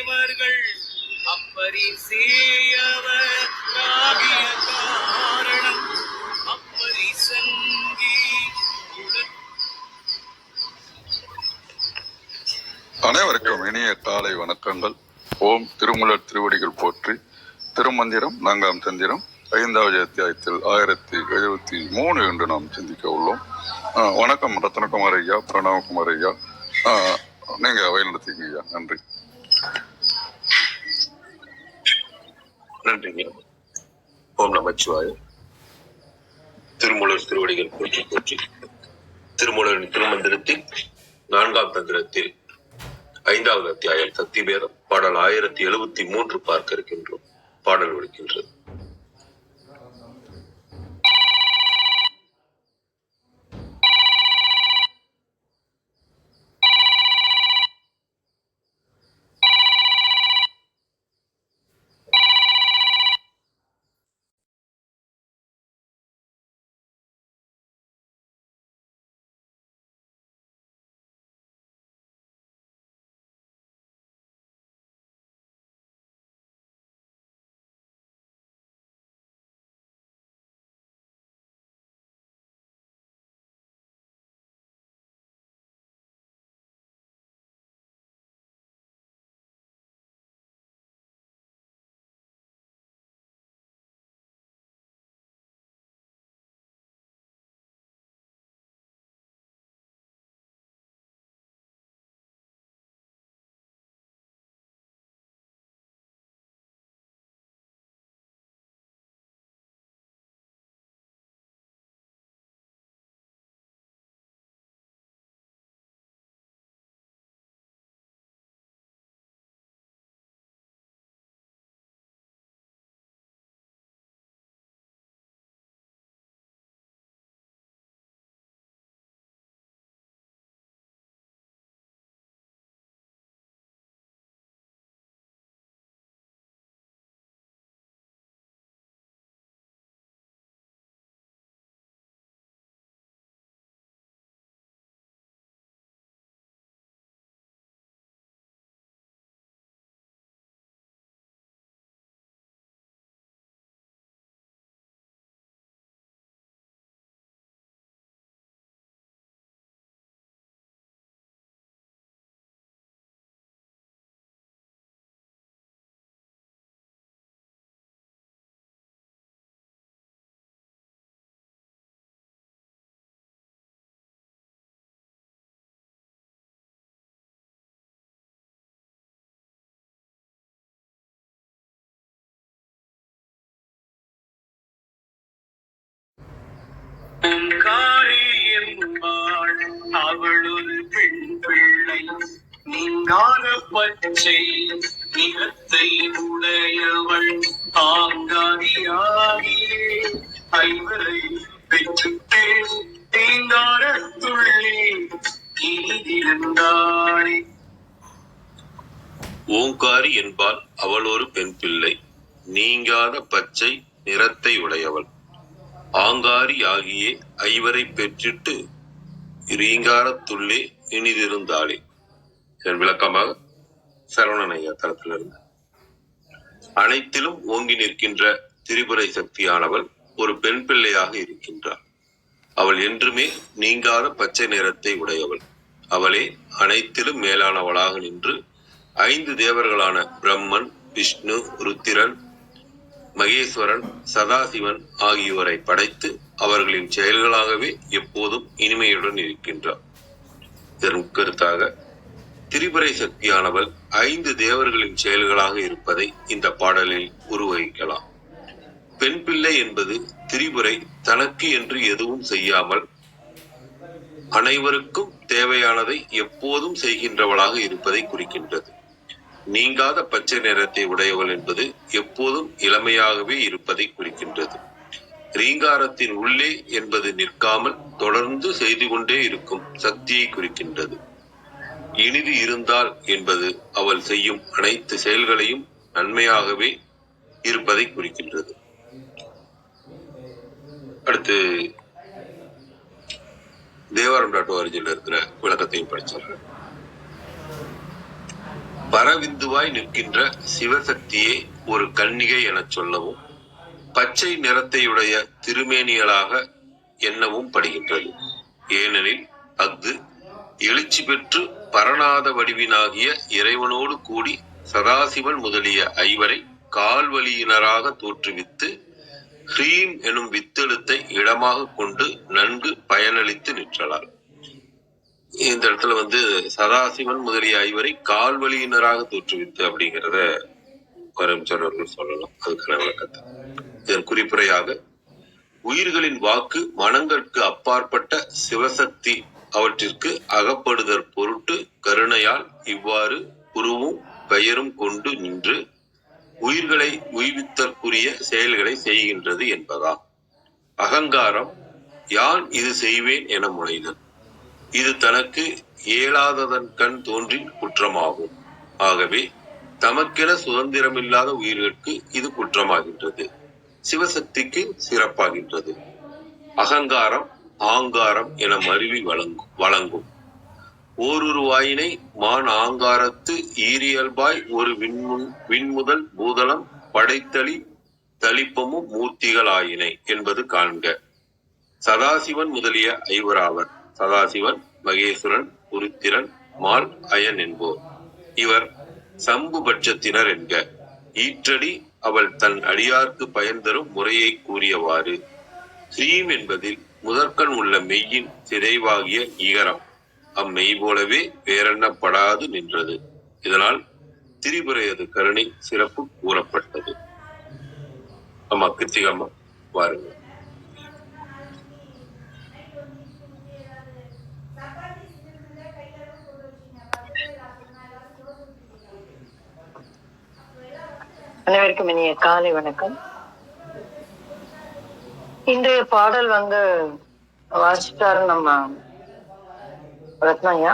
தேவர்கள் அப்பரிசேயவர் ராகிய காரணம் அப்பரிசங்கி. அனைவருக்கும் இனிய காலை வணக்கங்கள். ஓம் திருமூலர் திருவடிகள் போற்றி. திருமந்திரம் 4ஆம் தந்திரம் 5வது அத்தியாயத்தில் 1073 என்று நாம் சிந்திக்க உள்ளோம். வணக்கம் ரத்னகுமார் ஐயா, பிரணவகுமார் ஐயா, நீங்க வழிநடத்திங்க ஐயா. நன்றி. நன்றிங்க. ஓம் நமச்சிவாய. திருமூலர் திருவடிகள் போற்றி போற்றி. திருமூலரின் திருமந்திரத்தில் 4ஆம் தந்திரத்தில் 5வது அத்தியாயம் சக்திபேதம் பாடல் 1073 பார்க்க இருக்கின்றோம். பாடல் ஒலிக்கின்றது. அவள் ஒரு பெண் பிள்ளை, நீங்காத பச்சை நிறத்தை உடையவள், ஆங்காரியாகியே ஐவரை பெற்றுட்டே தீங்காரத்துள்ளே இருந்தாளே. ஓங்காரி என்பாள். அவள் ஒரு பெண் பிள்ளை, நீங்காத பச்சை நிறத்தை உடையவள், ஆங்காரி ஆகியே ஐவரை பெற்றிட்டு ரீங்காரத்துள்ளே இனிதிருந்தாளே. இதன் விளக்கமாக சரவணன் ஐயா தரப்பிலிருந்து. அனைத்திலும் ஓங்கி நிற்கின்ற திரிபுரை சக்தியானவள் ஒரு பெண் பிள்ளையாக இருக்கின்றாள். அவள் என்றுமே நீங்காத பச்சை நிறத்தை உடையவள். அவளே அனைத்திலும் மேலானவளாக நின்று 5 தேவர்களான பிரம்மன், விஷ்ணு, ருத்திரன், மகேஸ்வரன், சதாசிவன் ஆகியோரை படைத்து அவர்களின் செயல்களாகவே எப்போதும் இனிமையுடன் இருக்கின்றார். இதன் கருத்தாக திரிபுரை சக்தியானவள் 5 தேவர்களின் செயல்களாக இருப்பதை இந்த பாடலில் உருவகிக்கலாம். பெண் பிள்ளை என்பது திரிபுரை தனக்கு என்று எதுவும் செய்யாமல் அனைவருக்கும் தேவையானதை எப்போதும் செய்கின்றவளாக இருப்பதை குறிக்கின்றது. நீங்காத பச்சை நிறத்தை உடையவள் என்பது எப்போதும் இளமையாகவே இருப்பதை குறிக்கின்றது. ரீங்காரத்தின் உள்ளே என்பது நிற்காமல் தொடர்ந்து செய்து கொண்டே இருக்கும் சக்தியை குறிக்கின்றது. இனிது இருந்தால் என்பது அவள் செய்யும் அனைத்து செயல்களையும் நன்மையாகவே இருப்பதை குறிக்கின்றது. அடுத்து தேவாரம்.org இருக்கிற விளக்கத்தையும் படிச்சார்கள். பரவிந்துவாய் நிற்கின்ற சிவசக்தியே ஒரு கன்னிகை எனச் சொல்லவும், பச்சை நிறத்தையுடைய திருமேனியலாக எண்ணவும் படுகின்றது. ஏனெனில் அஃது எழுச்சி பெற்று பரநாத வடிவினாகிய இறைவனோடு கூடி சதாசிவன் முதலிய ஐவரை கால்வழியினராக தோற்றுவித்து ஹ்ரீம் எனும் வித்தெழுத்தை இடமாக கொண்டு நன்கு பயனளித்து நிற்றலார். இந்த இடத்துல சதாசிவன் முதலிய ஐவரை கால்வழியினராக தோற்றுவித்து அப்படிங்கிறத கரம்சரர்கள் சொல்லலாம். அதுக்கான விளக்கத்தை இதன் குறிப்புரையாக, உயிர்களின் வாக்கு மனங்களுக்கு அப்பாற்பட்ட சிவசக்தி அவற்றிற்கு அகப்படுதற் பொருட்டு கருணையால் இவ்வாறு உருவும் பெயரும் கொண்டு நின்று உயிர்களை உய்வித்தற்குரிய செயல்களை செய்கின்றது என்பதா. அகங்காரம் யான் இது செய்வேன் என முனைதல், இது தனக்கு இயலாததன் கண் தோன்றி குற்றமாகும். ஆகவே தமக்கென சுதந்திரமில்லாத உயிர்களுக்கு இது குற்றமாகின்றது, சிவசக்திக்கு சிறப்பாகின்றது. அகங்காரம் ஆங்காரம் என மருவி வழங்கும். ஓருருவாயினை மான் ஆங்காரத்து ஈரியல்பாய் ஒரு விண்முதல் பூதளம் படைத்தளி தளிப்பமும் மூர்த்திகள் ஆயினை என்பது காண்க. சதாசிவன் முதலிய ஐவராவர். சதாசிவன், மகேஸ்வரன், உருத்திரன், மால், அயன் என்போர். இவர் சம்பு பட்சத்தினர் என்க. ஈற்றடி அவள் தன் அடியார்க்கு பயன் தரும் முறையை கூறியவாறு ஸ்ரீம் என்பதில் முதற்கண் உள்ள மெய்யின் சிதைவாகிய இகரம் அம்மெய் போலவே வேறெண்ணப்படாது நின்றது. இதனால் திரிபுரையது கருணை சிறப்பு கூறப்பட்டது. அம்மா கிருத்திகம்மா வாருங்க. அனைவருக்கும் இனிய காலை வணக்கம். இன்றைய பாடல் வாசிச்சாரு நம்ம ரத்னாயா.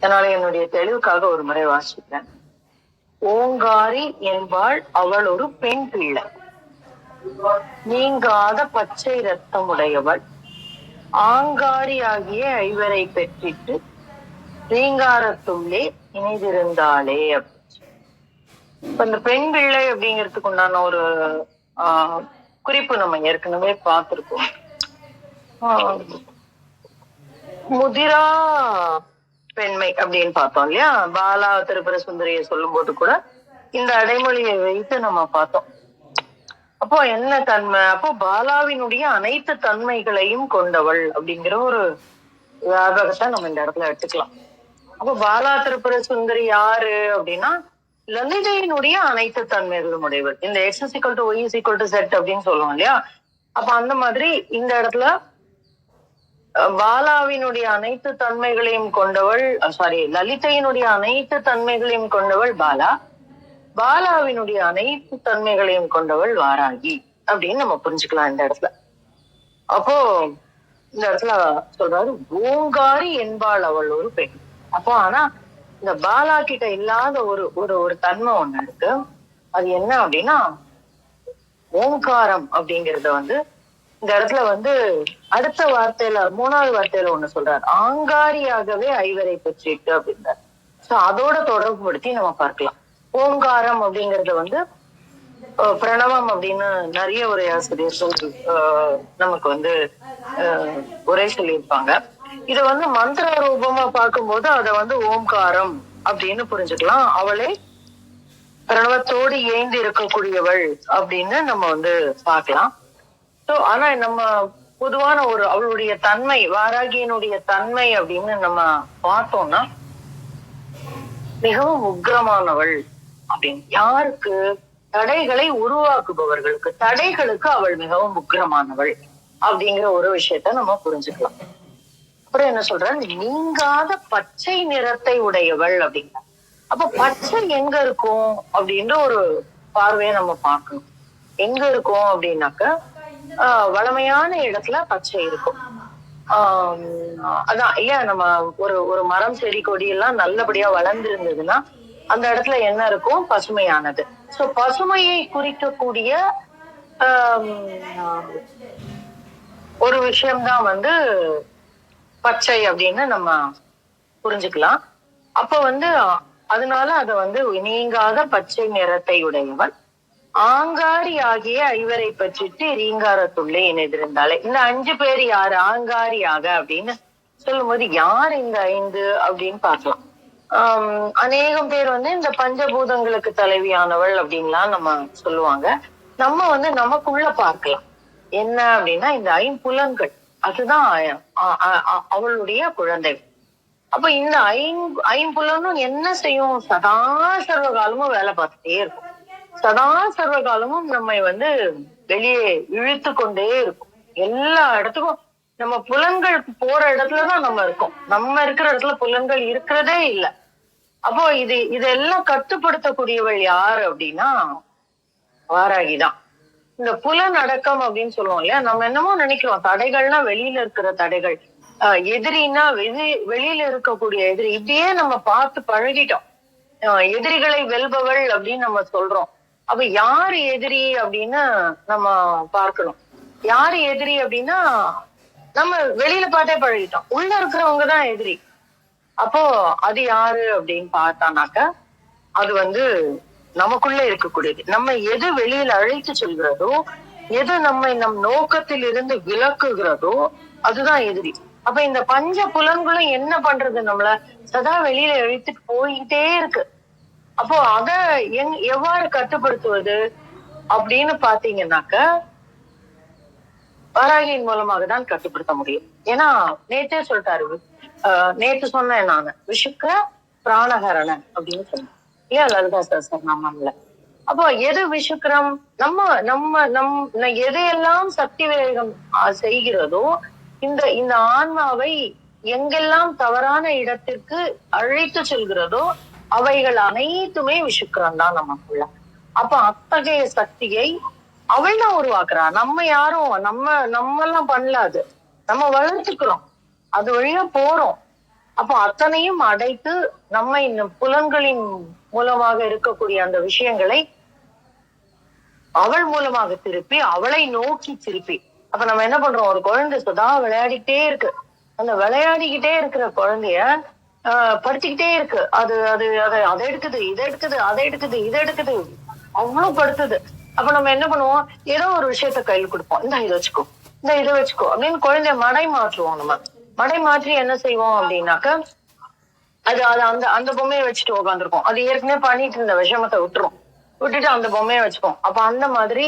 அதனால என்னுடைய தெளிவுக்காக ஒரு முறை வாசிக்கிறேன். ஓங்காரி என்பாள் அவள் ஒரு பெண் பிள்ளை, நீங்காத பச்சை ரத்தமுடையவள், ஆங்காரி ஆகிய ஐவரை பெற்றிட்டு ரீங்காரத்துள்ளே இணைந்திருந்தாளே. இப்ப இந்த பெண் பிள்ளை அப்படிங்கிறதுக்கு உண்டான ஒரு குறிப்பு நம்ம ஏற்கனவே பார்த்திருக்கோம். முதிரா பெண்மை அப்படின்னு பார்த்தோம் இல்லையா? பாலா திரிபுர சுந்தரியை சொல்லும் போது கூட இந்த அடைமொழியை வைத்து நம்ம பார்த்தோம். அப்போ என்ன தன்மை? அப்போ பாலாவினுடைய அனைத்து தன்மைகளையும் கொண்டவள் அப்படிங்கிற ஒரு வியாபகத்தை நம்ம இந்த இடத்துல எடுத்துக்கலாம். அப்போ பாலா திரிபுர சுந்தரி யாரு அப்படின்னா லலிதையினுடைய அனைத்து தன்மைகளும் உடையவர். இந்த X = Y = Z அப்படின்னு சொல்லுவோம் இல்லையா? அப்ப அந்த மாதிரி இந்த இடத்துல பாலாவினுடைய அனைத்து தன்மைகளையும் கொண்டவள், லலிதையினுடைய அனைத்து தன்மைகளையும் கொண்டவள் பாலா, பாலாவினுடைய அனைத்து தன்மைகளையும் கொண்டவள் வாராகி அப்படின்னு நம்ம புரிஞ்சுக்கலாம் இந்த இடத்துல. அப்போ இந்த இடத்துல சொல்றாரு ஓங்காரி என்பாள் அவள் ஒரு பெண். அப்போ ஆனா இந்த பாலா கிட்ட இல்லாத ஒரு தன்மை ஒண்ணு இருக்கு. அது என்ன அப்படின்னா ஓங்காரம் அப்படிங்கறத இந்த இடத்துல அடுத்த வார்த்தையில 3வது வார்த்தையில ஒண்ணு சொல்றாரு, ஆங்காரியாகவே ஐவரை பெற்றிட்டு அப்படின்றார். சோ அதோட தொடர்பு படுத்தி நம்ம பார்க்கலாம். ஓங்காரம் அப்படிங்கறத பிரணவம் அப்படின்னு நிறைய உரையாசிரியர்கள் நமக்கு உரை சொல்லியிருப்பாங்க. இத மந்திர ரூபமா பார்க்கும்போது அத ஓம்காரம் அப்படின்னு புரிஞ்சுக்கலாம். அவளே பிரணவத்தோடு இயைந்து இருக்கக்கூடியவள் அப்படின்னு நம்ம பார்க்கலாம். ஆனா நம்ம பொதுவான அவளுடைய தன்மை, வாராகியினுடைய தன்மை அப்படின்னு நம்ம பார்த்தோம்னா மிகவும் உக்கிரமானவள் அப்படின்னு. யாருக்கு? தடைகளை உருவாக்குபவர்களுக்கு, தடைகளுக்கு அவள் மிகவும் உக்கிரமானவள் அப்படிங்கிற ஒரு விஷயத்த நம்ம புரிஞ்சுக்கலாம். அப்புறம் என்ன சொல்ற, நீங்காத பச்சை நிறத்தை உடையவள் அப்படிங்கிற. அப்ப பச்சை எங்க இருக்கும் அப்படின்ற ஒரு பார்வையை நம்ம பார்க்கணும். எங்க இருக்கும் அப்படின்னாக்க வளமையான இடத்துல பச்சை இருக்கும். அதான் இல்லையா, நம்ம ஒரு மரம் செடி கொடி எல்லாம் நல்லபடியா வளர்ந்து இருந்ததுன்னா அந்த இடத்துல என்ன இருக்கும்? பசுமையானது. சோ பசுமையை குறிக்கக்கூடிய ஒரு விஷயம்தான் பச்சை அப்படின்னு நம்ம புரிஞ்சுக்கலாம். அப்ப வந்து அதனால அத வந்து நீங்காத பச்சை நிறத்தை உடையவன் ஆங்காரி ஆகிய ஐவரை பற்றிட்டு ரீங்காரத்துள்ளே இணைந்திருந்தாலே. இந்த 5 பேர் யாரு ஆங்காரியாக அப்படின்னு சொல்லும் போது யார் இந்த 5 அப்படின்னு பார்க்கலாம். அநேகம் பேர் வந்து இந்த பஞ்சபூதங்களுக்கு தலைவியானவள் அப்படின்லாம் நம்ம சொல்லுவாங்க. நம்ம வந்து நமக்குள்ள பார்க்கலாம் என்ன அப்படின்னா இந்த 5 அதுதான் அவளுடைய குழந்தை. அப்ப இந்த 5 என்ன செய்யும்? சதா சர்வ காலமும் வேலை பார்த்துட்டே இருக்கும். சதா சர்வ காலமும் நம்மை வந்து வெளியே இழுத்து கொண்டே இருக்கும். எல்லா இடத்துக்கும் நம்ம புலன்கள் போற இடத்துலதான் நம்ம இருக்கோம். நம்ம இருக்கிற இடத்துல புலன்கள் இருக்கிறதே இல்லை. அப்போ இதெல்லாம் கட்டுப்படுத்தக்கூடியவள் யாரு அப்படின்னா வாராகிதான். இந்த புலன் அடக்கம் அப்படின்னு சொல்லுவோம் இல்லையா, நம்ம என்னமோ நினைக்கிறோம் தடைகள்னா வெளியில இருக்கிற தடைகள், எதிரின்னா வெளியில இருக்கக்கூடிய எதிரி, இப்படியே நம்ம பார்த்து பழகிட்டோம். எதிரிகளை வெல்பவள் அப்படின்னு நம்ம சொல்றோம். அப்ப யாரு எதிரி அப்படின்னு நம்ம பார்க்கணும். யாரு எதிரி அப்படின்னா நம்ம வெளியில பார்த்தே பழகிட்டோம், உள்ள இருக்கிறவங்கதான் எதிரி. அப்போ அது யாரு அப்படின்னு பார்த்தானாக்க அது வந்து நமக்குள்ள இருக்கக்கூடியது. நம்ம எது வெளியில அழைத்து செல்கிறதோ, எது நம்மை நம் நோக்கத்தில் இருந்து விலக்குகிறதோ அதுதான் எதிரி. அப்ப இந்த பஞ்ச புலன்களும் என்ன பண்றது? நம்மள சதா வெளியில இழுத்துட்டு போயிட்டே இருக்கு. அப்போ அத எவ்வாறு கட்டுப்படுத்துவது அப்படின்னு பாத்தீங்கன்னாக்க வாராகியின் மூலமாக தான் கட்டுப்படுத்த முடியும். ஏன்னா நேற்றே சொல்லிட்டாரு, நேற்று சொன்னேன் நானு விஷுக்க பிராணகரண அப்படின்னு சொன்னேன் இல்லையா லலிதா சஹஸ்ரநாமம்ல. அப்போ எது விஷுக்கிரம்? நம்ம நம்ம எதையெல்லாம் சக்தி வேகம் செய்கிறதோ இந்த ஆன்மாவை எங்கெல்லாம் தவறான இடத்திற்கு அழைத்து செல்கிறதோ அவைகள் அனைத்துமே விஷுக்கிரம் தான் நமக்குள்ள. அப்ப அத்தகைய சக்தியை அவள் தான் உருவாக்குறா. நம்ம யாரும் நம்ம எல்லாம் பண்ணல, அது நம்ம வளர்த்துக்கிறோம், அது வழியா போறோம். அப்போ அத்தனையும் அடைத்து நம்ம இந்த புலன்களின் மூலமாக இருக்கக்கூடிய அந்த விஷயங்களை அவள் மூலமாக திருப்பி அவளை நோக்கி திருப்பி. அப்ப நம்ம என்ன பண்றோம்? ஒரு குழந்தை சதா விளையாடிக்கிட்டே இருக்கு. அந்த விளையாடிக்கிட்டே இருக்கிற குழந்தைய படுத்திக்கிட்டே இருக்கு. அதை எடுக்குது, இதை எடுக்குது, அதை எடுக்குது, இதை எடுக்குது, அவ்வளவு படுத்துது. அப்ப நம்ம என்ன பண்ணுவோம்? ஏதோ ஒரு விஷயத்த கையில் கொடுப்போம், இந்த இதை வச்சுக்கோ, இந்த இதை வச்சுக்கோ அப்படின்னு குழந்தைய மடை மாற்றுவோம். நம்ம மடை மாற்றி என்ன செய்வோம் அப்படின்னாக்க அது அந்த பொம்மையை வச்சுட்டு உட்காந்துருக்கோம். அது ஏற்கனவே பண்ணிட்டு இருந்த விஷமத்தை விட்டுட்டு அந்த பொம்மையை வச்சுப்போம். அப்ப அந்த மாதிரி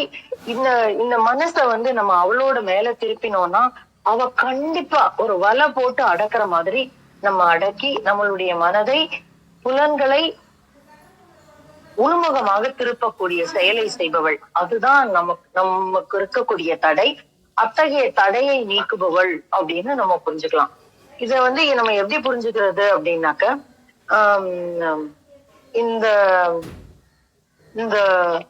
இந்த மனசை வந்து நம்ம அவளோட மேல திருப்பினோம்னா அவ கண்டிப்பா ஒரு வலை போட்டு அடக்குற மாதிரி நம்ம அடக்கி நம்மளுடைய மனதை புலன்களை உள்முகமாக திருப்பக்கூடிய செயலை செய்பவள். அதுதான் நமக்கு இருக்கக்கூடிய தடை. அத்தகைய தடையை நீக்குபவள் அப்படின்னு நம்ம புரிஞ்சுக்கலாம். இத வந்து நம்ம எப்படி புரிஞ்சுக்கிறது அப்படின்னாக்க இந்த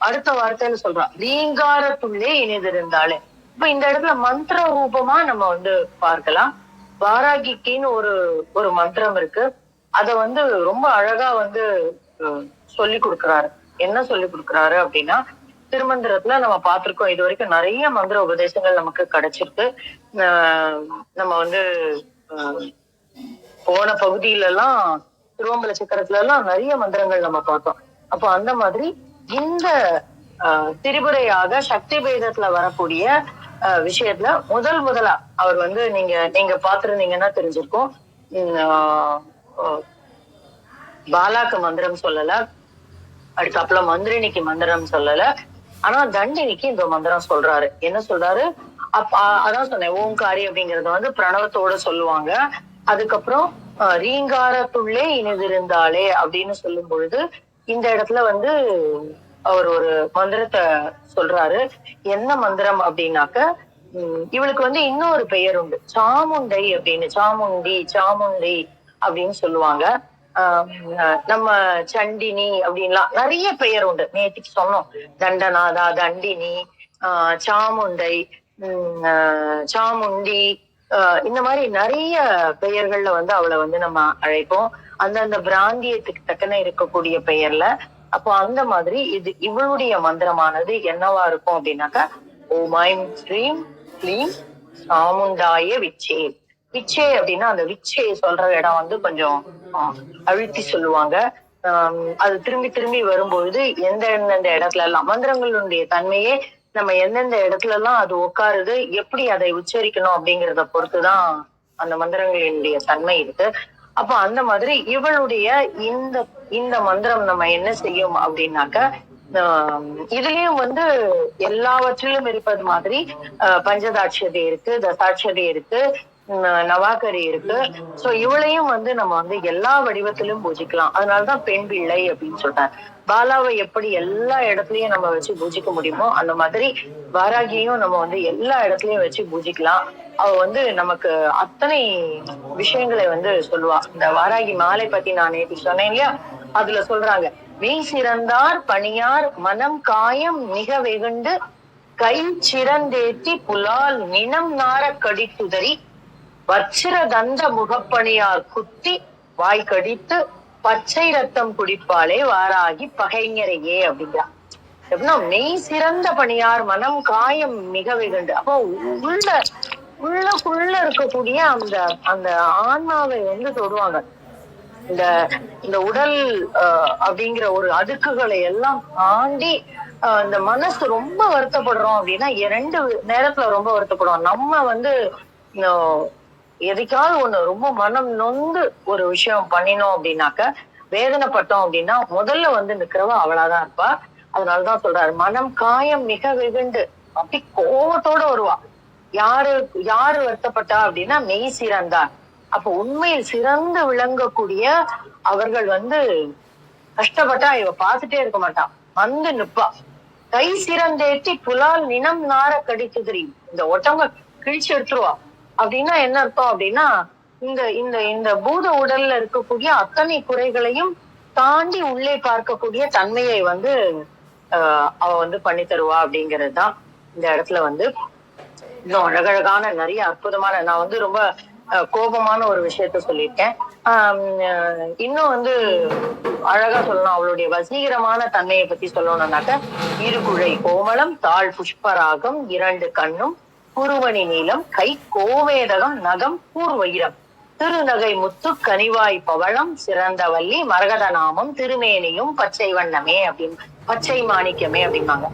அடுத்த வார்த்தைன்னு சொல்றான், ரீங்காரத்துள்ளே இணைந்திருந்தாலே. இப்ப இந்த இடத்துல மந்திர ரூபமா நம்ம வந்து பார்க்கலாம். வாராகிக்கின்னு ஒரு மந்திரம் இருக்கு. அத வந்து ரொம்ப அழகா வந்து சொல்லி கொடுக்குறாரு. என்ன சொல்லி கொடுக்குறாரு அப்படின்னா, திருமந்திரத்துல நம்ம பார்த்திருக்கோம், இது வரைக்கும் நிறைய மந்திர உபதேசங்கள் நமக்கு கிடைச்சிருக்கு. நம்ம வந்து போன பகுதியில எல்லாம் திருவம்பல சக்கரத்துல எல்லாம் நிறைய மந்திரங்கள் நம்ம பார்த்தோம். அப்போ அந்த மாதிரி இந்த திரிபுரையாக சக்தி பேதத்துல வரக்கூடிய விஷயத்துல முதலா அவர் வந்து நீங்க பாத்துருந்தீங்கன்னா தெரிஞ்சிருக்கும். பாலாக்கு மந்திரம் சொல்லல, அதுக்கப்புற மந்திரினிக்கு மந்திரம் சொல்லல, ஆனா தண்டினிக்கு இந்த மந்திரம் சொல்றாரு. என்ன சொல்றாரு? அதான் சொன்னேன், ஓங்காரி அப்படிங்கறத வந்து பிரணவத்தோட சொல்லுவாங்க. அதுக்கப்புறம் ரீங்காரத்துள்ளே இணைந்திருந்தாலே அப்படின்னு சொல்லும் பொழுது இந்த இடத்துல வந்து அவர் ஒரு மந்திரத்தை சொல்றாரு. என்ன மந்திரம் அப்படின்னாக்க, இவளுக்கு வந்து இன்னொரு பெயர் உண்டு, சாமுண்டை அப்படின்னு. சாமுண்டி அப்படின்னு சொல்லுவாங்க. நம்ம சண்டினி அப்படின்லாம் நிறைய பெயர் உண்டு. நேற்றுக்கு சொன்னோம், தண்டநாதா, தண்டினி, சாமுண்டை, சாமுண்டி, இந்த மாதிரி நிறைய பெயர்கள்ல வந்து அவளை வந்து நம்ம அழைப்போம், அந்தந்த பிராந்தியத்துக்கு தக்கன இருக்கக்கூடிய பெயர்ல. அப்போ அந்த மாதிரி இவளுடைய மந்திரமானது என்னவா இருக்கும் அப்படின்னாக்கா, ஓம் ஐம் ஸ்ரீம் க்ளீம் சாமுண்டாய விச்சே. விச்சே அப்படின்னா அந்த விச்சே சொல்ற இடம் வந்து கொஞ்சம் அழுத்தி சொல்லுவாங்க. அது திரும்பி திரும்பி வரும்பொழுது எந்தெந்த இடத்துல எல்லாம் மந்திரங்களுடைய தன்மையே நம்ம எந்தெந்த இடத்துல எல்லாம் அது உட்காருது, எப்படி அதை உச்சரிக்கணும் அப்படிங்கிறத பொறுத்துதான் அந்த மந்திரங்களினுடைய தன்மை இருக்கு. அப்ப அந்த மாதிரி இவளுடைய இந்த இந்த மந்திரம் நம்ம என்ன செய்யும் அப்படின்னாக்க, இதுலயும் வந்து எல்லாவற்றிலும் இருப்பது மாதிரி பஞ்சதாட்சதி இருக்கு, தசாட்சதி இருக்கு, நவாகரி இருக்கு. சோ இவளையும் வந்து நம்ம வந்து எல்லா வடிவத்திலும் பூஜிக்கலாம். அதனாலதான் பெண் பிள்ளை அப்படின்னு சொல்றாங்க. பாலாவை எப்படி எல்லா இடத்துலயும் நம்ம வச்சு பூஜிக்க முடியுமோ அந்த மாதிரி வாராகியையும் நம்ம வந்து எல்லா இடத்துலயும் வச்சு பூஜிக்கலாம். அவ வந்து நமக்கு அத்தனை விஷயங்களை வந்து சொல்லுவா. இந்த வாராகி மாலை பத்தி நான் நேற்று சொன்னேன் இல்லையா, அதுல சொல்றாங்க, மெய் சிறந்தார் பணியார் மனம் காயம் மிக வெகுண்டு கை சிறந்தேத்தி புலால் நினம் நார கடித்துதறி வச்சிர தந்த முகப்பணியார் குத்தி வாய் கடித்து பச்சை ரத்தம் குடிப்பாலே வாராகி பகைஞரையே அப்படிங்கிறா. எப்படின்னா மெய் சிறந்த பணியார் மனம் காயம் மிக வெகுண்டு. அப்போ உள்ளக்குள்ள இருக்கக்கூடிய அந்த அந்த ஆன்மாவை வந்து தொடுவாங்க. இந்த உடல் அப்படிங்கிற ஒரு அடுக்குகளை எல்லாம் தாண்டி இந்த மனசு ரொம்ப வருத்தப்படுறோம் அப்படின்னா 2 நேரத்துல ரொம்ப வருத்தப்படுவோம். நம்ம வந்து எதுக்காவது ஒண்ணு ரொம்ப மனம் நொந்து ஒரு விஷயம் பண்ணினோம் அப்படின்னாக்க, வேதனைப்பட்டோம் அப்படின்னா முதல்ல வந்து நிக்கிறவ அவளாதான் இருப்பா. அதனாலதான் சொல்றாரு, மனம் காயம் மிக வெகுண்டு, அப்படி கோபத்தோட வருவா. யாரு வருத்தப்பட்டா அப்படின்னா மெய் சிறந்தார். அப்ப உண்மையில் சிறந்து விளங்கக்கூடிய அவர்கள் வந்து கஷ்டப்பட்டா இவ பார்த்துட்டே இருக்க மாட்டான், வந்து நிப்பா. கை சிறந்தேற்றி புலால் நினம் நார கடித்துதிரி, இந்த ஒட்டவங்க கிழிச்சு எடுத்துருவா. அப்படின்னா என்ன அர்த்தம் அப்படின்னா, இந்த இந்த இந்த பூத உடல்ல இருக்கக்கூடிய அத்தனை குறைகளையும் தாண்டி உள்ளே பார்க்கக்கூடிய தன்மையை வந்து அவ வந்து பண்ணி தருவா அப்படிங்கிறதுதான் இந்த இடத்துல வந்து இன்னும் அழகழகான நிறைய அற்புதமான, நான் வந்து ரொம்ப கோபமான ஒரு விஷயத்த சொல்லியிருக்கேன். இன்னும் வந்து அழகா சொல்லணும், அவளுடைய வசீகரமான தன்மையை பத்தி சொல்லணும்னாக்க, இருகுழை கோமளம் தாழ் புஷ்பராகம் 2 கண்ணும் குருவணி நீளம் கை கோவேதகம் நகம் பூர்வயிரம் திருநகை முத்து கனிவாய் பவளம் சிறந்தவல்லி மரகத நாமம் திருமேனியும் பச்சை வண்ணமே அப்படின்னு, பச்சை மாணிக்கமே அப்படிம்பாங்க.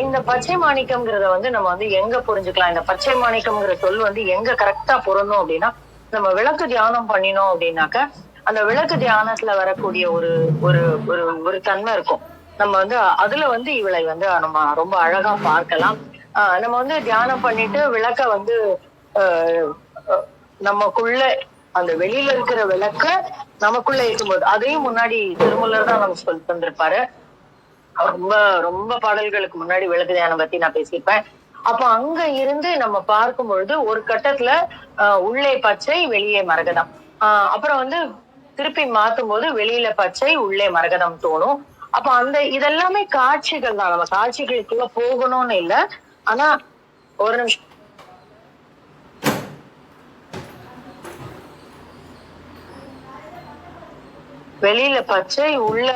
இந்த பச்சை மாணிக்கம்ங்கிறத வந்து நம்ம வந்து எங்க புரிஞ்சுக்கலாம்? இந்த பச்சை மாணிக்கம்ங்கிற சொல் வந்து எங்க கரெக்டா பொருந்தும் அப்படின்னா, நம்ம விளக்கு தியானம் பண்ணினோம் அப்படின்னாக்க, அந்த விளக்கு தியானத்துல வரக்கூடிய ஒரு ஒரு ஒரு ஒரு தன்மை இருக்கும். நம்ம வந்து அதுல வந்து இவளை வந்து நம்ம ரொம்ப அழகா பார்க்கலாம். நம்ம வந்து தியானம் பண்ணிட்டு விளக்க வந்து நமக்குள்ள அந்த வெளியில இருக்கிற விளக்க நமக்குள்ள இருக்கும்போது, அதையும் முன்னாடி திருமூலர் தான் நமக்கு சொல்லி தந்திருப்பாரு. ரொம்ப ரொம்ப பாடல்களுக்கு முன்னாடி விளக்கு தியானம் பத்தி நான் பேசியிருப்பேன். அப்ப அங்க இருந்து நம்ம பார்க்கும் பொழுது ஒரு கட்டத்துல உள்ளே பச்சை வெளியே மரகதம், அப்புறம் வந்து திருப்பி மாத்தும் போது வெளியில பச்சை உள்ளே மரகதம் தோணும். அப்ப அந்த இதெல்லாமே காட்சிகள் தான். நம்ம காட்சிகளுக்குள்ள போகணும்னு இல்லை. ஆனா ஒரு நிமிஷம், வெளியில பச்சை உள்ள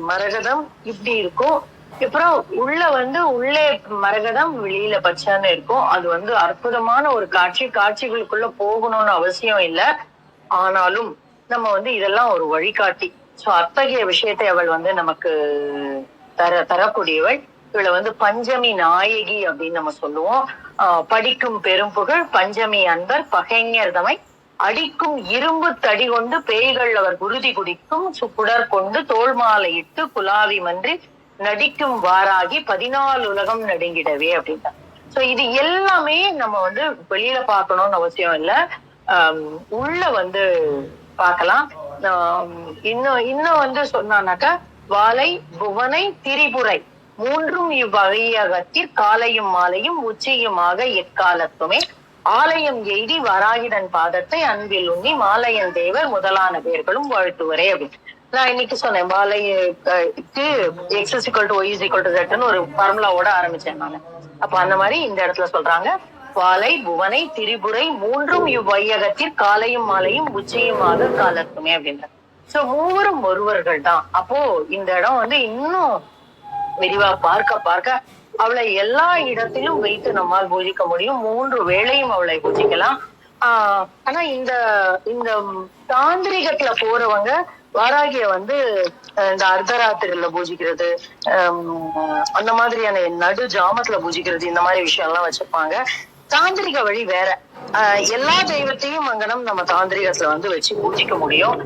மரகதம் இப்படி இருக்கும். அப்புறம் உள்ள வந்து உள்ளே மரகதம் வெளியில பச்சைன்னு இருக்கும். அது வந்து அற்புதமான ஒரு காட்சி. காட்சிகளுக்குள்ள போகணும்னு அவசியம் இல்லை. ஆனாலும் நம்ம வந்து இதெல்லாம் ஒரு வழிகாட்டி. சோ அத்தகைய விஷயத்தை அவள் வந்து நமக்கு தரக்கூடியவள். இவளை வந்து பஞ்சமி நாயகி அப்படின்னு நம்ம சொல்லுவோம். படிக்கும் பெரும் புகழ் பஞ்சமி அன்பர் பகைஞர் தமை அடிக்கும் இரும்பு தடி கொண்டு பேய்கள் அவர் குருதி குடிக்கும் சுப்புடர் கொண்டு தோல் மாலை இட்டு குலாவி மன்றி நடிக்கும் வாராகி 14 உலகம் நடுங்கிடவே அப்படின்ட்டா. சோ இது எல்லாமே நம்ம வந்து வெளியில பார்க்கணும்னு அவசியம் இல்லை, உள்ள வந்து பார்க்கலாம். இன்னும் வந்து சொன்னானாக்கா, வாலை புவனை திரிபுரை 3ம் இவ்வகையகத்தில் காலையும் மாலையும் உச்சியுமாக எக்காலத்துமே ஆலயம் எய்தி வராகிடன் பாதத்தை அன்பில் உண்ணி மாலையன் தேவர் முதலான பேர்களும் வாழ்த்துவரே அப்படின்னு. நான் இன்னைக்கு சொன்னேன், வாலைக்கு x=y=z ஒரு ஃபார்முலாவோட ஆரம்பிச்சேன் நான். அப்ப அந்த மாதிரி இந்த இடத்துல சொல்றாங்க, வாலை புவனை திரிபுரை 3ம் இவ்வையகத்தில் காலையும் மாலையும் உச்சியுமாக காலத்துமே அப்படின்ற. சோ 3ம் ஒருவர்கள் தான். அப்போ இந்த இடம் வந்து இன்னும் விரிவா பார்க்க அவளை எல்லா இடத்திலும் வைத்து நம்மால் பூஜிக்க முடியும். 3 வேளையும் அவளை பூஜிக்கலாம். ஆனா இந்த இந்த தாந்திரிகத்துல போறவங்க வாராகிய வந்து இந்த அர்த்தராத்திரில பூஜிக்கிறது, அந்த மாதிரியான நடு ஜாமத்துல பூஜிக்கிறது, இந்த மாதிரி விஷயம் எல்லாம் வச்சிருப்பாங்க. தாந்திரிக வழி வேற. எல்லா தெய்வத்தையும் அங்கனம் நம்ம தாந்திரிகத்துல வந்து வச்சு பூஜிக்க முடியும்.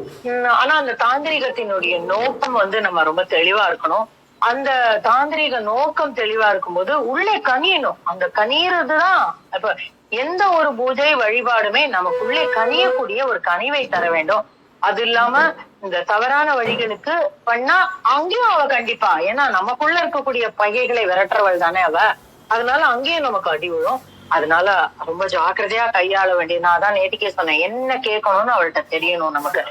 ஆனா அந்த தாந்திரிகத்தினுடைய நோக்கம் வந்து நம்ம ரொம்ப தெளிவா இருக்கணும். அந்த தாந்திரிக நோக்கம் தெளிவா இருக்கும்போது உள்ளே கனியணும். அந்த கனியறதுதான் இப்ப எந்த ஒரு பூஜை வழிபாடுமே நமக்குள்ளே கனியக்கூடிய ஒரு கனிவை தர வேண்டும். அது இல்லாம இந்த தவறான வழிகளுக்கு பண்ணா அங்கேயும் அவ கண்டிப்பா, ஏன்னா நமக்குள்ள இருக்கக்கூடிய பகைகளை விரட்டுறவள் தானே அவ. அதனால அங்கேயும் நமக்கு அடி விழும். அதனால ரொம்ப ஜாக்கிரதையா கையாள வேண்டியது. நான் தான் நேற்றுக்கே சொன்னேன், என்ன கேட்கணும்னு அவள்கிட்ட தெரியணும் நமக்கு.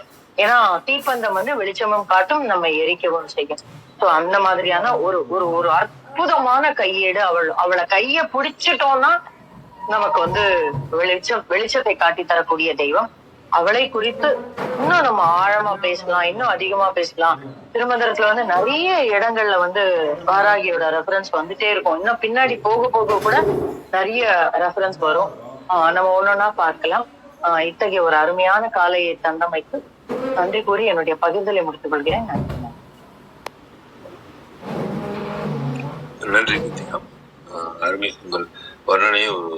ஏன்னா தீப்பந்தம் வந்து வெளிச்சமும் காட்டும், நம்ம எரிக்கவும் செய்யும். சோ அந்த மாதிரியான ஒரு ஒரு ஒரு அற்புதமான கையேடு. அவளை கைய பிடிச்சிட்டோம்னா நமக்கு வந்து வெளிச்சத்தை காட்டி தரக்கூடிய தெய்வம். அவளை குறித்து இன்னும் நம்ம ஆழமா பேசலாம், இன்னும் அதிகமா பேசலாம். திருமந்திரத்துல வந்து நிறைய இடங்கள்ல வந்து வாராகியோட ரெஃபரன்ஸ் வந்துட்டே இருக்கும். இன்னும் பின்னாடி போக போக கூட நிறைய ரெஃபரன்ஸ் வரும். நம்ம ஒன்னொன்னா பார்க்கலாம். இத்தகைய ஒரு அருமையான காலையை தந்தமைக்கு நன்றி கூறி என்னுடைய பகிர்தலை முடித்துக் கொள்கிறேன். நன்றி நித்யா. அருமை. உங்கள் வர்ணனையை ஒரு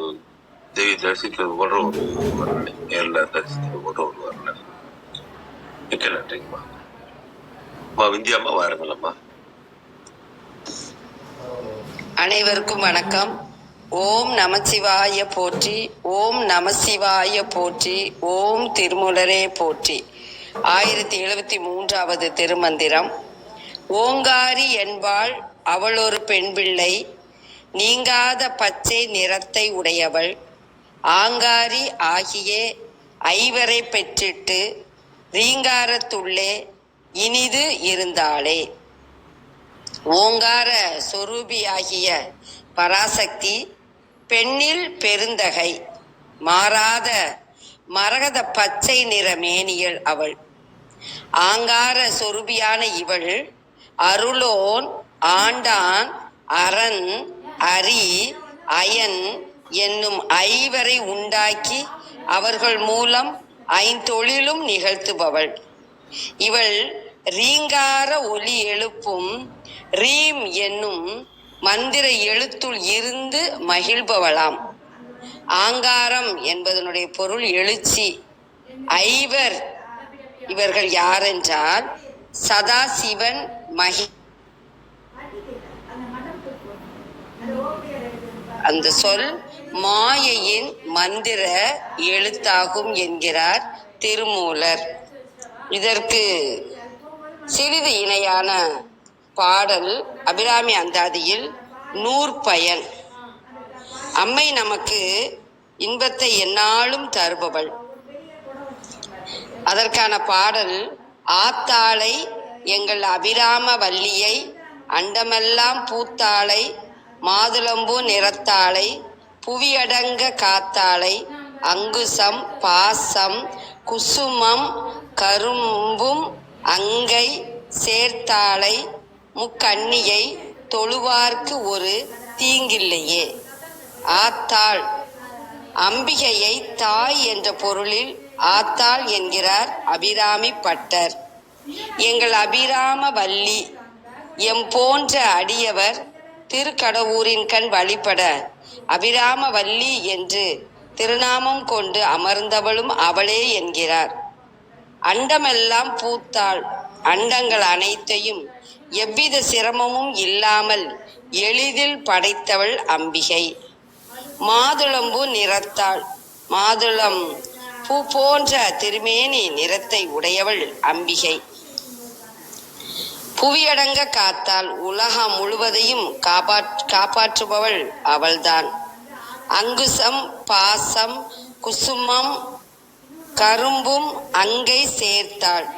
தேவி தரிசித்தது போன்ற ஒரு வர்ணனை, நேரில் தரிசித்தது போன்ற ஒரு வர்ணனை. மிக்க நன்றிங்கம்மா. அம்மா விந்தியாம்மா வாருங்களம்மா. அனைவருக்கும் வணக்கம். ஓம் நமசிவாய போற்றி, ஓம் நமசிவாய போற்றி, ஓம் திருமூலரே போற்றி. 1073வது திருமந்திரம். ஓங்காரி என்பாள் அவளொரு பெண் பிள்ளை, நீங்காத பச்சை நிறத்தை உடையவள், ஆங்காரி ஆகிய ஐவரை பெற்றிட்டு ரீங்காரத்துள்ளே இனிது இருந்தாளே. ஓங்கார சொரூபியாகிய பராசக்தி பெண்ணில் பெருந்தகை, மாறாத மரகத பச்சை நிற மேனியல் அவள். ஆங்கார சொரூபியான இவள் அருளோன் ஆண்டான் அரண் அரி அயன் என்னும் ஐவரை உண்டாக்கி அவர்கள் மூலம் ஐந்தொழிலும் நிகழ்த்துபவள். இவள் ரீங்கார ஒலி எழுப்பும் ரீம் என்னும் மந்திர எழுத்துள் இருந்து மகிழ்பவளாம். ஆங்காரம் என்பதனுடைய பொருள் எழுச்சி. ஐவர் இவர்கள் யாரென்றால் சதாசிவன், மகி. அந்த சொல் மாயையின் மந்திர எழுத்தாகும் என்கிறார் திருமூலர். இதற்கு சிறிது இணையான பாடல் அபிராமி அந்தாதியில் நூற்பயன். அம்மை நமக்கு இன்பத்தை எந்நாளும் தருபவள். அதற்கான பாடல் ஆத்தாளை எங்கள் அபிராம வல்லியை, அண்டமெல்லாம் பூத்தாளை, மாதுளம்பூ நிறத்தாளை, புவியடங்க காத்தாளை, அங்குசம் பாசம் குசுமம் கரும்பும் அங்கை சேர்த்தாளை, முக்கண்ணியை தொழுவார்க்கு ஒரு தீங்கில்லையே. ஆத்தாள் அம்பிகையை தாய் என்ற பொருளில் ஆத்தாள் என்கிறார் அபிராமி பட்டர். எங்கள் அபிராம வல்லி எம் போன்ற அடியவர் திருக்கடவூரின் கண் வழிபட அபிராம வல்லி என்று திருநாமம் கொண்டு அமர்ந்தவளும் அவளே என்கிறார். அண்டமெல்லாம் பூத்தாள், அண்டங்கள் அனைத்தையும் எவ்வித சிரமமும் இல்லாமல் எளிதில் படைத்தவள் அம்பிகை. மாதுளம்பூ நிறத்தாள், மாதுளம் பூ போன்ற திருமேனி நிறத்தை உடையவள் அம்பிகை. புவியடங்க காத்தால், உலகம் முழுவதையும் காப்பாற்றுபவள் அவள்தான். அங்குசம் பாசம் குசுமம் கரும்பும் அங்கை சேர்த்தாள்.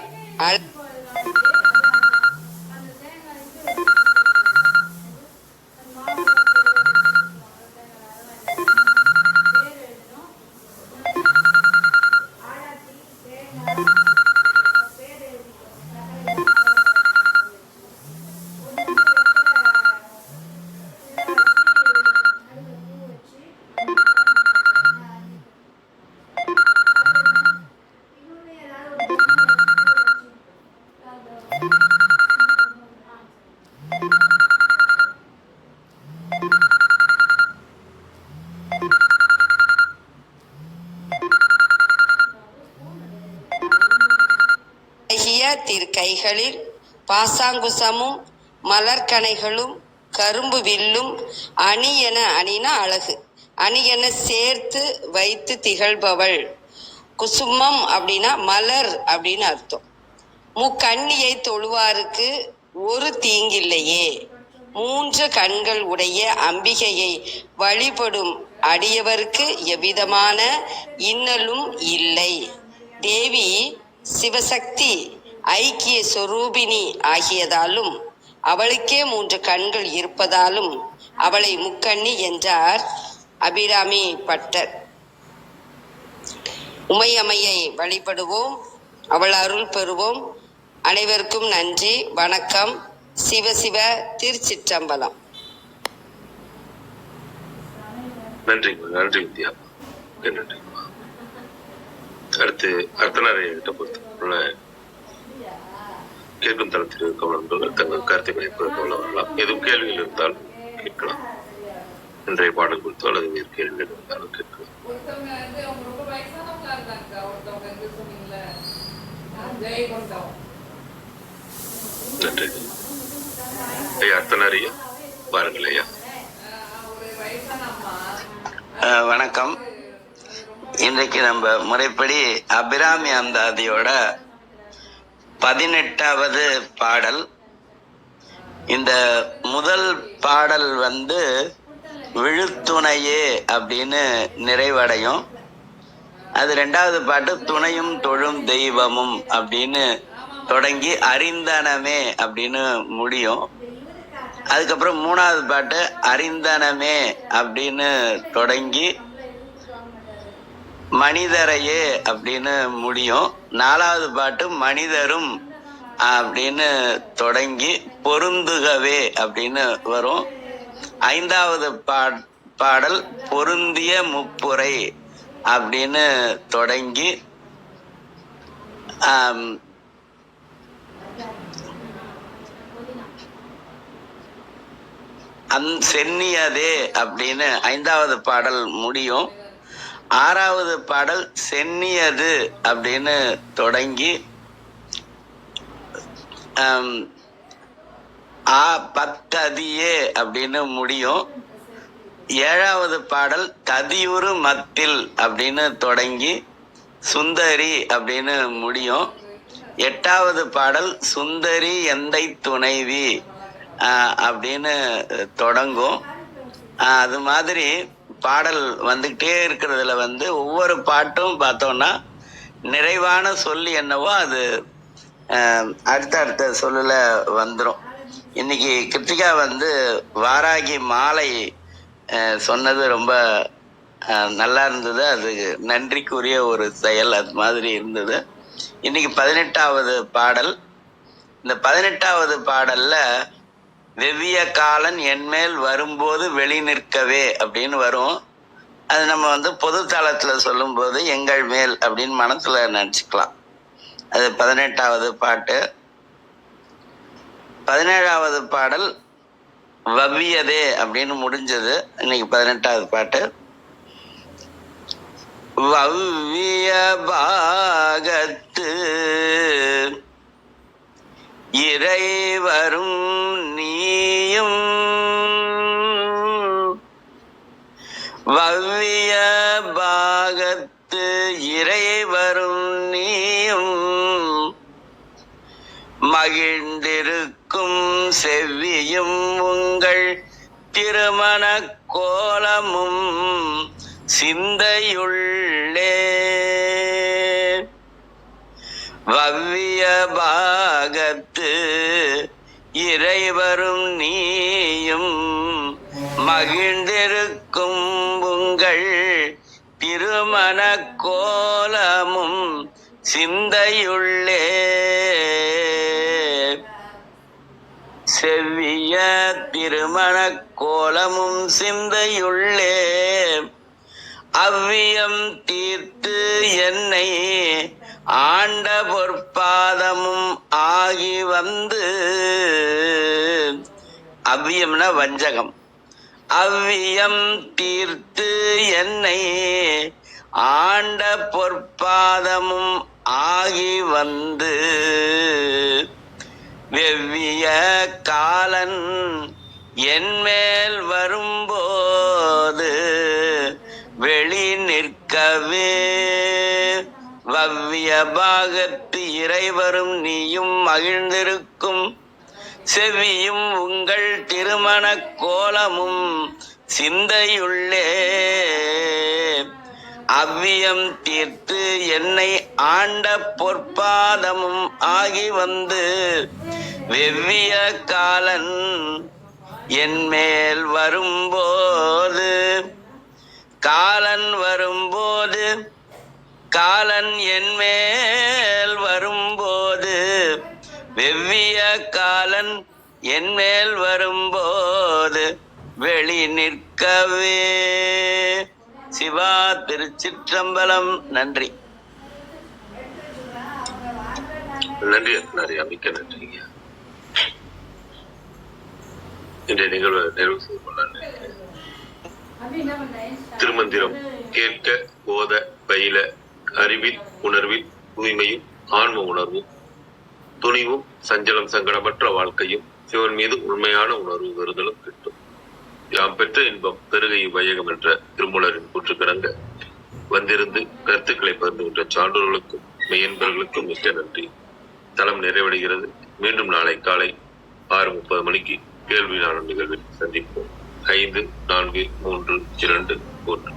திருக்கைகளில் பாசாங்குசமும் மலர்கணைகளும் கரும்பு வில்லும் அணியென, அணினா அழகு, அணியென சேர்த்து வைத்து திகழ்பவள். குசுமம் அப்படின்னா மலர் அப்படின்னு அர்த்தம். முக்கண்ணியை தொழுவாருக்கு ஒரு தீங்கில்லையே. 3 கண்கள் உடைய அம்பிகையை வழிபடும் அடியவருக்கு எவ்விதமான இன்னலும் இல்லை. தேவி சிவசக்தி ஐக்கிய சொரூபிணி ஆகியதாலும் அவளுக்கே 3 கண்கள் இருப்பதாலும் அவளை முக்கண்ணி என்றார் அபிராமி பட்டர். உமையம்மையை வழிபடுவோம், அவள் அருள் பெறுவோம். அனைவருக்கும் நன்றி, வணக்கம். சிவ சிவ. திருச்சிற்றம்பலம். நன்றிங்க, நன்றி வித்யா, நன்றிங்கம்மா. அடுத்து அர்த்தநாரையிட்ட பொறுத்தவரை கேட்கும் தளத்தில் இருக்கும் நண்பர்கள் தங்கள் கருத்தை மதிப்பிட வரலாம். எதுவும் கேள்விகள் இருந்தால் கேட்கலாம். இன்றைய பாடல் குறித்தோ அல்லது வேறு கேள்விகள் இருந்தாலும் கேட்கலாம். நன்றி ஐயா. அர்த்தநாரிய பாருங்கள் ஐயா. வணக்கம். இன்றைக்கு நம்ம முறைப்படி அபிராமி அந்தாதியோட 18வது பாடல். இந்த முதல் பாடல் விழுத்துணையே அப்படின்னு நிறைவடையும். அது 2வது பாட்டு துணையும் தொழும் தெய்வமும் அப்படின்னு தொடங்கி அறிந்தனமே அப்படின்னு முடியும். அதுக்கப்புறம் 3வது பாட்டு அறிந்தனமே அப்படின்னு தொடங்கி மனிதரையே அப்படின்னு முடியும். 4வது பாட்டு மனிதரும் அப்படின்னு தொடங்கி பொருந்துகவே அப்படின்னு வரும். 5வது பாடல் பொருந்திய முப்புரை அப்படின்னு தொடங்கி சென்னியதே அப்படின்னு 5வது பாடல் முடியும். 6வது பாடல் சென்னியது அப்படின்னு தொடங்கி பத்ததியே அப்படின்னு முடியும். 7வது பாடல் ததியுறு மத்தில் அப்படின்னு தொடங்கி சுந்தரி அப்படின்னு முடியும். 8வது பாடல் சுந்தரி எந்தை துணைவி அப்படின்னு தொடங்கும். அது மாதிரி பாடல் வந்துகிட்டே இருக்கிறதுல ஒவ்வொரு பாட்டும் பார்த்தோம்னா நிறைவான சொல் என்னவோ அது அடுத்த சொல்லுல வந்துடும். இன்னைக்கு கிருத்திகா வாராகி மாலை சொன்னது ரொம்ப நல்லா இருந்தது. அது நன்றிக்குரிய ஒரு செயல். அது மாதிரி இருந்தது. இன்னைக்கு 18வது பாடல். இந்த 18வது பாடல்ல வெவ்விய காலன் என்மேல் வரும்போது வெளி நிற்கவே அப்படின்னு வரும். அது நம்ம பொது தளத்துல சொல்லும் போது எங்கள் மேல் அப்படின்னு மனசுல நினைச்சுக்கலாம். அது 18வது பாட்டு. 17வது பாடல் வவ்வியதே அப்படின்னு முடிஞ்சது. இன்னைக்கு 18வது பாட்டு. வவ்விய பாகத்து இறைவரும் நீயும் வவ்விய பாகத்து இறைவரும் நீயும் மகிழ்ந்திருக்கும் செவ்வியும் உங்கள் திருமண கோலமும் சிந்தையுள்ளே வவ்விய பாகத்து இறைவரும் நீயும் மகிழ்ந்திருக்கும் உங்கள் திருமண கோலமும் சிந்தையுள்ளே செவ்விய திருமண கோலமும் சிந்தையுள்ளே அவ்வியம் தீர்த்து என்னை ஆண்ட பொற்பாதமும் ஆகி அவ்வியம்னா வஞ்சகம். அவ்வியம் தீர்த்து என்னை ஆண்ட பொற்பாதமும் ஆகி வெவ்விய காலன் என்மேல் வரும்போது வெளி நிற்கவே வவ்விய பாகத்து இறைவரும் நீயும் மகிழ்ந்திருக்கும் செவியும் உங்கள் திருமண கோலமும் சிந்தையுள்ளே அவ்வியம் தீர்த்து என்னை ஆண்ட பொற்பாதமும் ஆகி வந்து வெவ்விய காலன் என்மேல் வரும்போது காலன் என்மேல் வரும்போது வெவ்விய காலன் என்மேல் வரும்போது வெளி நிற்கவே. சிவா திருச்சிற்றம்பலம். நன்றி. நன்றி நிறையா, மிக்க நன்றிங்க. இன்றைய நிகழ்வை நிறைவு செய்து கொள்ள திருமந்திரம் கேட்க போத பயில அறிவில் உணர்வில் தூய்மையும் ஆன்ம உணர்வும் துணிவும் சஞ்சலம் சங்கடமற்ற வாழ்க்கையும் சிவன் மீது உண்மையான உணர்வு வருதலும் கிட்டும். யாம் பெற்ற இன்பம் பெருகை வையகம் என்ற திருமூலரின் கூற்று கிடங்க வந்திருந்து கருத்துக்களை பகிர்ந்துகின்ற சான்றோர்களுக்கும் மெய்யன்பர்களுக்கும் மிக்க நன்றி. தளம் நிறைவடைகிறது. மீண்டும் நாளை காலை 6:30 மணிக்கு கேள்வி நாளும் நிகழ்வில் சந்திப்போம். 5, 4, 3, 2, 1.